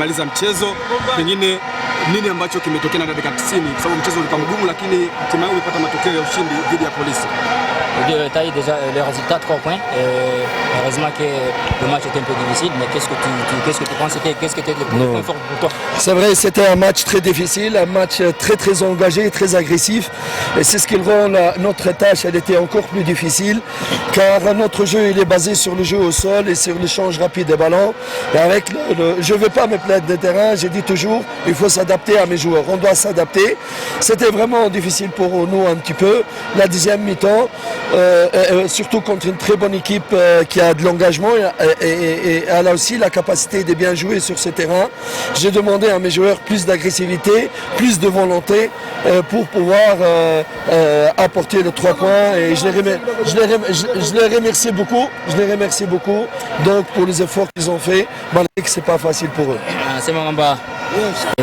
kumaliza mchezo, pengine nini ambacho kimetokea na dakika 90, kwa sababu mchezo ulikuwa mgumu, lakini hatimaye umepata matokeo ya ushindi dhidi ya Polisi? Taille déjà le résultat 3 points. Heureusement que le match était un peu difficile, mais qu'est-ce que tu penses, qu'est-ce que était le plus fort pour toi? C'est vrai, c'était un match très difficile, un match très engagé, très agressif, et c'est ce qui rend notre tâche, elle était encore plus difficile, car notre jeu il est basé sur le jeu au sol et sur l'échange rapide des ballons. Et avec je ne veux pas me plaindre de terrain, j'ai dit toujours, il faut s'adapter à mes joueurs, on doit s'adapter. C'était vraiment difficile pour nous un petit peu, la deuxième mi-temps. Surtout contre une très bonne équipe qui a de l'engagement et elle a aussi la capacité de bien jouer sur ce terrain. J'ai demandé à mes joueurs plus d'agressivité, plus de volonté pour pouvoir apporter les 3 points et je les remercie beaucoup donc pour les efforts qu'ils ont fait, malgré que c'est pas facile pour eux.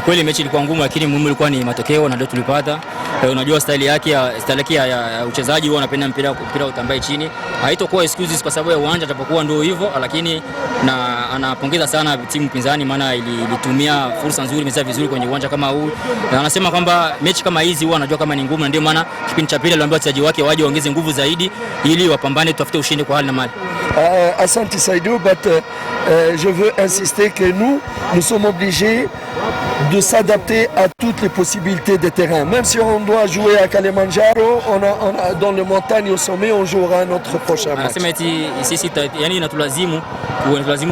Kweli mechi ilikuwa ngumu, lakini muhimu ilikuwa ni matokeo na ndio tulipata. Unajua style yake ya uchezaji, huwa anapenda mpira utambae chini. Haitakuwa excuses kwa sababu ya uwanja, atapokuwa ndio hivyo, lakini na anapongeza sana timu pinzani, maana ilitumia fursa nzuri, imecheza vizuri kwenye uwanja kama huu. Na anasema kwamba mechi kama hizi huwa anajua kama ni ngumu, na ndio maana kipindi cha pili aliambia wachezaji wake waje waongeze nguvu zaidi ili wapambane, tutafute ushindi kwa hali na mali. Asante Saïdou, je veux insister que nous sommes obligés de s'adapter à toutes les possibilités de terrain. Même si on doit jouer à Kilimanjaro, dans les montagnes au sommet, on jouera notre prochain match. Anasema eti sisi yani inatulazimu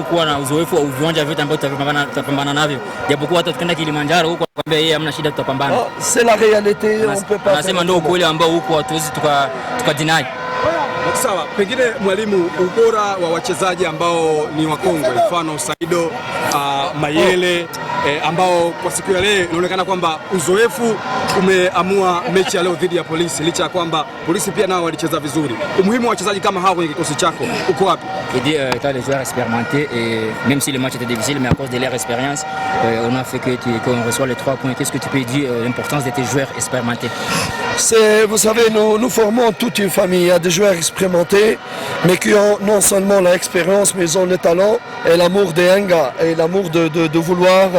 kuwa na uzoefu wa viwanja vyote ambavyo tutapambana navyo. Japokuwa hata tukienda Kilimanjaro huko akwambia yeye hamna shida, tutapambana. C'est la réalité, on peut pas. Anasema ndio ukweli ambao huko hatuwezi tukadeny. Sawa, pengine mwalimu, ubora wa wachezaji ambao ni wakongwe, mfano Saido, Mayele, ambao kwa siku ya leo inaonekana kwamba uzoefu umeamua mechi ya leo dhidi ya Polisi, licha ya kwamba Polisi pia nao walicheza vizuri. Umuhimu wa wachezaji kama hao kwenye kikosi chako uko wapi? Il dit tu as des joueurs expérimentés et même si le match était difficile, mais à cause de leur expérience, on a fait qu'on reçoit les 3 points. Qu'est-ce que tu peux dire l'importance de tes joueurs expérimentés? Vous savez, nous formons toute une famille. Il y a des joueurs expérimentés, mais qui ont non seulement l'expérience, mais ils ont le talent et l'amour des Yanga et l'amour de vouloir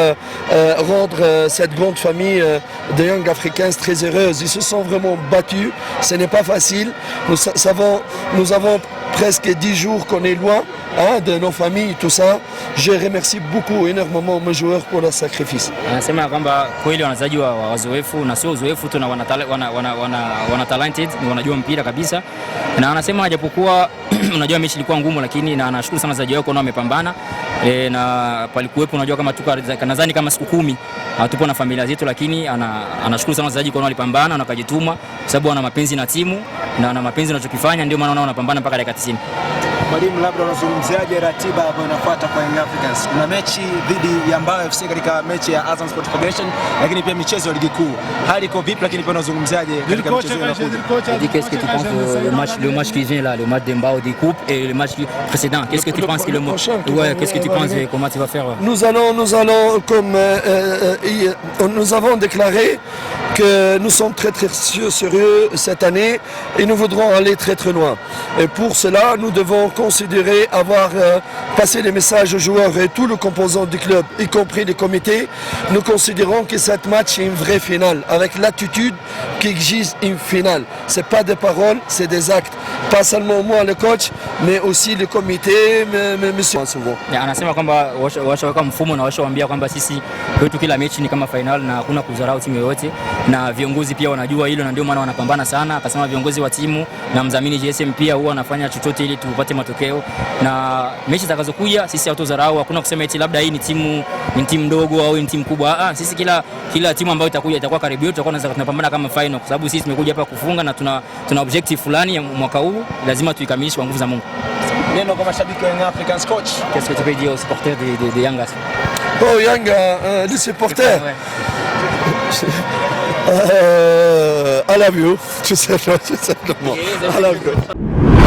rendre cette grande famille des Young Africains très heureuse. Ils se sont vraiment battus. Ce n'est pas facile. Nous avons presque 10 jours qu'on est loin de nos familles, tout ça. Je remercie beaucoup énormément mes joueurs pour leur sacrifice. Anasema kwamba kweli wanazaji wa wazoefu na sio uzoefu tu, na wana talented, ni wanajua mpira kabisa. Na anasema japokuwa unajua mechi ilikuwa ngumu, lakini na anashukuru sana wachezaji wako nao wamepambana. Na palikuwepo unajua kama nadhani kama siku 10 hatupo na familia zetu, lakini anashukuru sana wachezaji kwa walipambana na wakajituma, sababu wana mapenzi na timu na mapenzi wanachokifanya, ndio maana wanapambana mpaka dakika 90. Mwalimu, labda unazungumziaje ratiba ambayo inafuata kwa Young Africans? Kuna mechi dhidi ya Mbao FC katika mechi ya Azam Sport Federation, lakini pia michezo ya ligi kuu. Hali iko vipi, lakini pia unazungumziaje katika michezo inayokuja? Qu'est-ce que tu penses le match qui vient là, le match de Mbao des coupes et le match précédent? Qu'est-ce que tu penses que qu'est-ce que tu penses, comment tu vas faire? Nous allons comme nous avons déclaré que nous sommes très sérieux cette année et nous voudrons aller très loin. Et pour cela, nous devons considérer avoir passé les messages aux joueurs et tous les composants du club, y compris les comités. Nous considérons que cette match est une vraie finale, avec l'attitude qui exige une finale. C'est pas des paroles, c'est des actes. Pas seulement moi le coach, mais aussi le comité, monsieur. Anasema kwamba washaweka mfumo na washawaambia kwamba sisi kwetu kila mechi ni kama final na hakuna kudharau timu yoyote, na viongozi pia wanajua hilo na ndio maana wanapambana sana. Akasema viongozi wa timu na mdhamini GSM pia huwa wanafanya chochote ili tupate matokeo, na mechi zitakazokuja sisi hatudharau. Hakuna kusema eti labda hii ni timu ndogo au ni timu kubwa. Sisi kila timu ambayo itakuwa karibu yetu tutakuwa tunapambana kama final, kwa sababu sisi tumekuja hapa kufunga na tuna objective fulani ya mwaka huu, lazima tuikamilishe kwa nguvu za Mungu. Neno kwa mashabiki wa Young Africans, coach. Qu'est-ce que tu peux dire aux supporters de Yanga? Oh Yanga, les supporters. I love you. Tout simplement. I love you.